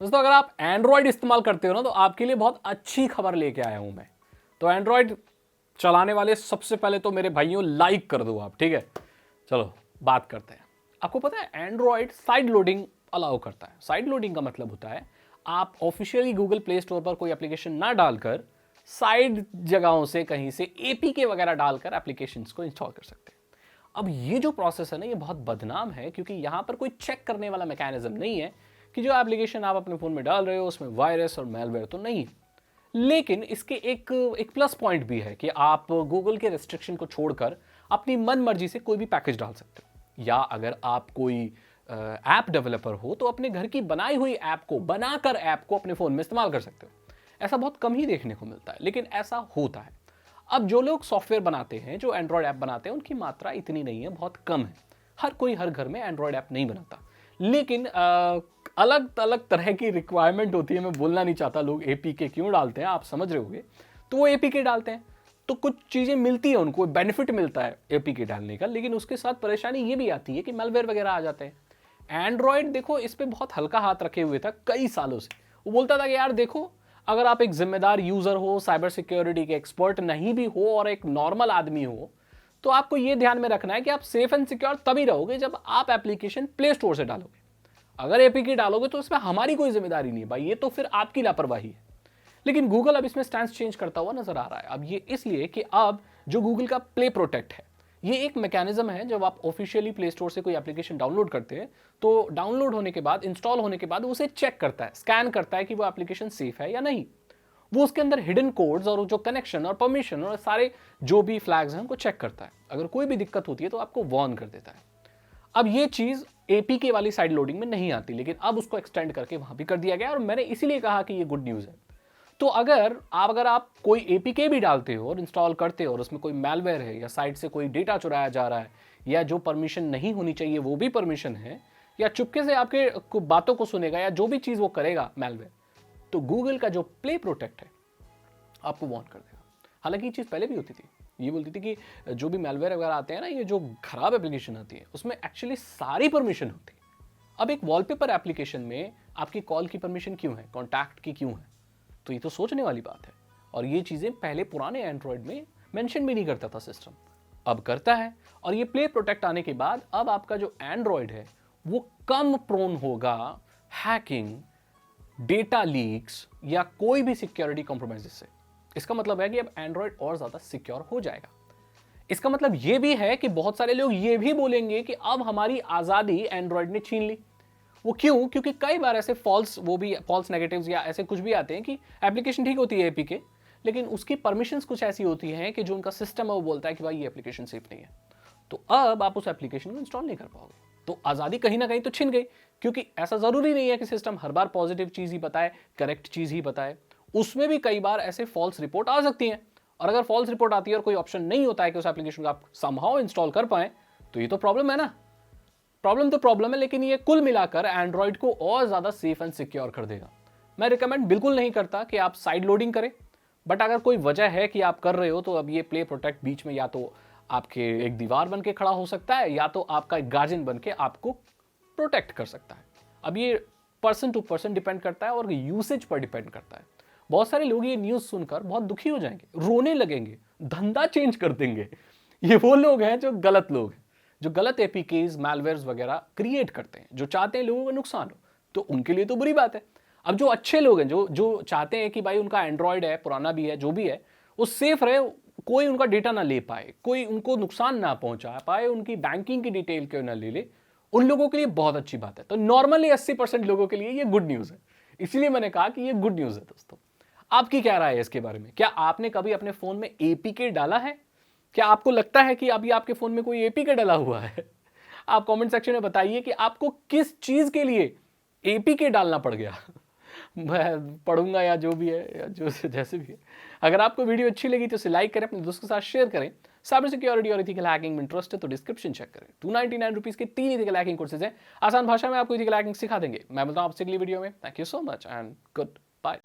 दोस्तों अगर आप एंड्रॉयड इस्तेमाल करते हो ना तो आपके लिए बहुत अच्छी खबर लेके आया हूं मैं। तो एंड्रॉयड चलाने वाले सबसे पहले तो मेरे भाइयों लाइक कर दो आप, ठीक है। चलो बात करते हैं। आपको पता है एंड्रॉयड साइड लोडिंग अलाउ करता है। साइड लोडिंग का मतलब होता है आप ऑफिशियली गूगल प्ले स्टोर पर कोई एप्लीकेशन ना डालकर साइड जगहों से कहीं से एपीके वगैरह डालकर एप्लीकेशंस को इंस्टॉल कर सकते हैं। अब ये जो प्रोसेस है ना ये बहुत बदनाम है, क्योंकि यहां पर कोई चेक करने वाला मैकेनिज्म नहीं है कि जो एप्लीकेशन आप अपने फ़ोन में डाल रहे हो उसमें वायरस और मेलवेयर तो नहीं। लेकिन इसके एक प्लस पॉइंट भी है कि आप गूगल के रेस्ट्रिक्शन को छोड़कर अपनी मन मर्जी से कोई भी पैकेज डाल सकते हो, या अगर आप कोई ऐप डेवलपर हो तो अपने घर की बनाई हुई ऐप को बनाकर ऐप को अपने फ़ोन में इस्तेमाल कर सकते हो। ऐसा बहुत कम ही देखने को मिलता है, लेकिन ऐसा होता है। अब जो लोग सॉफ्टवेयर बनाते हैं, जो एंड्रॉयड ऐप बनाते हैं, उनकी मात्रा इतनी नहीं है, बहुत कम है। हर कोई हर घर में एंड्रॉयड ऐप नहीं बनाता, लेकिन अलग अलग तरह की रिक्वायरमेंट होती है। मैं बोलना नहीं चाहता लोग एपीके क्यों डालते हैं, आप समझ रहे होंगे। तो वो एपीके डालते हैं तो कुछ चीज़ें मिलती है उनको, बेनिफिट मिलता है एपीके डालने का, लेकिन उसके साथ परेशानी ये भी आती है कि मेलवेयर वगैरह आ जाते हैं। एंड्रॉयड देखो इस पर बहुत हल्का हाथ रखे हुए था कई सालों से। वो बोलता था कि यार देखो, अगर आप एक जिम्मेदार यूज़र हो, साइबर सिक्योरिटी के एक्सपर्ट नहीं भी हो और एक नॉर्मल आदमी हो, तो आपको यह ध्यान में रखना है कि आप सेफ एंड सिक्योर तभी रहोगे जब आप एप्लीकेशन प्ले स्टोर से डालोगे। अगर एपीके डालोगे तो इसमें हमारी कोई जिम्मेदारी नहीं है भाई, ये तो फिर आपकी लापरवाही है। लेकिन गूगल अब इसमें स्टैंड चेंज करता हुआ नजर आ रहा है। अब ये इसलिए कि अब जो गूगल का प्ले प्रोटेक्ट है, ये एक मैकेनिज्म है। जब आप ऑफिशियली प्ले स्टोर से कोई एप्लीकेशन डाउनलोड करते हैं तो डाउनलोड होने के बाद, इंस्टॉल होने के बाद उसे चेक करता है, स्कैन करता है कि वो एप्लीकेशन सेफ है या नहीं। वो उसके अंदर हिडन कोड्स और जो कनेक्शन और परमिशन और सारे जो भी फ्लैग्स हैं उनको चेक करता है। अगर कोई भी दिक्कत होती है तो आपको वार्न कर देता है। अब ये चीज एपीके वाली साइड लोडिंग में नहीं आती, लेकिन अब उसको एक्सटेंड करके वहां भी कर दिया गया, और मैंने इसीलिए कहा कि ये गुड न्यूज है। तो अगर आप कोई एपीके भी डालते हो और इंस्टॉल करते हो और उसमें कोई मैलवेयर है, या साइट से कोई डेटा चुराया जा रहा है, या जो परमिशन नहीं होनी चाहिए वो भी परमिशन है, या चुपके से आपके बातों को सुनेगा, या जो भी चीज वो करेगा मैलवेयर, तो गूगल का जो प्ले प्रोटेक्ट है आपको वार्न कर देगा। हालांकि ये चीज़ पहले भी होती थी, ये बोलती थी कि जो भी मेलवेयर वगैरह आते हैं ना, ये जो खराब एप्लीकेशन आती है उसमें एक्चुअली सारी परमिशन होती है। अब एक वॉलपेपर एप्लीकेशन में आपकी कॉल की परमिशन क्यों है, कॉन्टैक्ट की क्यों है? तो ये तो सोचने वाली बात है। और ये चीज़ें पहले पुराने एंड्रॉयड में मेंशन भी नहीं करता था सिस्टम, अब करता है। और ये प्ले प्रोटेक्ट आने के बाद अब आपका जो एंड्रॉयड है वो कम प्रोन होगा हैकिंग, डेटा लीक्स या कोई भी सिक्योरिटी कॉम्प्रोमाइजेस से। इसका मतलब है कि अब एंड्रॉयड और ज्यादा सिक्योर हो जाएगा। इसका मतलब यह भी है कि बहुत सारे लोग ये भी बोलेंगे कि अब हमारी आजादी एंड्रॉयड ने छीन ली। वो क्यों? क्योंकि कई बार ऐसे फॉल्स नेगेटिव्स या ऐसे कुछ भी आते हैं कि एप्लीकेशन ठीक होती है एपीके, लेकिन उसकी परमिशंस कुछ ऐसी होती हैं कि जो उनका सिस्टम है वो बोलता है कि भाई ये एप्लीकेशन सेफ नहीं है, तो अब आप उस एप्लीकेशन को इंस्टॉल नहीं कर पाओगे। तो आज़ादी कहीं ना कहीं तो छिन गई, क्योंकि ऐसा ज़रूरी नहीं है कि सिस्टम हर बार पॉजिटिव चीज़ ही बताए, करेक्ट चीज़ ही बताए। उसमें भी कई बार ऐसे फॉल्स रिपोर्ट आ सकती हैं, और अगर फॉल्स रिपोर्ट आती है और कोई ऑप्शन नहीं होता है कि उस एप्लीकेशन को आप समहाउ इंस्टॉल कर पाएं, तो ये तो प्रॉब्लम है ना। प्रॉब्लम तो प्रॉब्लम है, लेकिन ये कुल मिलाकर एंड्रॉयड को और ज़्यादा सेफ एंड सिक्योर कर देगा। मैं रिकमेंड बिल्कुल नहीं करता कि आप साइड लोडिंग करें, बट अगर कोई वजह है कि आप कर रहे हो तो अब ये प्ले प्रोटेक्ट बीच में या तो आपके एक दीवार बन के खड़ा हो सकता है, या तो आपका एक गार्जियन बन के आपको प्रोटेक्ट कर सकता है। अब ये पर्सन टू पर्सन डिपेंड करता है और यूसेज पर डिपेंड करता है। बहुत सारे लोग ये न्यूज़ सुनकर बहुत दुखी हो जाएंगे, रोने लगेंगे, धंधा चेंज कर देंगे। ये वो लोग हैं जो गलत लोग हैं, जो गलत एपीकेज मैलवेयर्स वगैरह क्रिएट करते हैं, जो चाहते हैं लोगों को नुकसान हो, तो उनके लिए तो बुरी बात है। अब जो अच्छे लोग हैं, जो जो चाहते हैं कि भाई उनका एंड्रॉयड है, पुराना भी है, जो भी है, वो सेफ रहे, कोई उनका डेटा ना ले पाए, कोई उनको नुकसान ना पहुंचा पाए, उनकी बैंकिंग की डिटेल क्यों ना ले ले, उन लोगों के लिए बहुत अच्छी बात है। तो नॉर्मली 80% लोगों के लिए ये गुड न्यूज़ है, इसलिए मैंने कहा कि ये गुड न्यूज़ है। दोस्तों आपकी क्या राय है इसके बारे में? क्या आपने कभी अपने फ़ोन में एपीके डाला है? क्या आपको लगता है कि अभी आपके फ़ोन में कोई एपीके डला हुआ है? आप कमेंट सेक्शन में बताइए कि आपको किस चीज़ के लिए एपीके डालना पड़ गया। मैं पढ़ूंगा या जो भी है, या जो जैसे भी है। अगर आपको वीडियो अच्छी लगी तो इसे लाइक करें, अपने दोस्तों के साथ शेयर करें। साइबर सिक्योरिटी और इथिकल हैकिंग में इंटरेस्ट है तो डिस्क्रिप्शन चेक करें। 299 रुपीज़ के 3 इथिकल हैकिंग कोर्सेज हैं, आसान भाषा में आपको इथिकल हैकिंग सिखा देंगे। मैं मिलता हूं आपसे अगली वीडियो में। Thank you so much and good bye.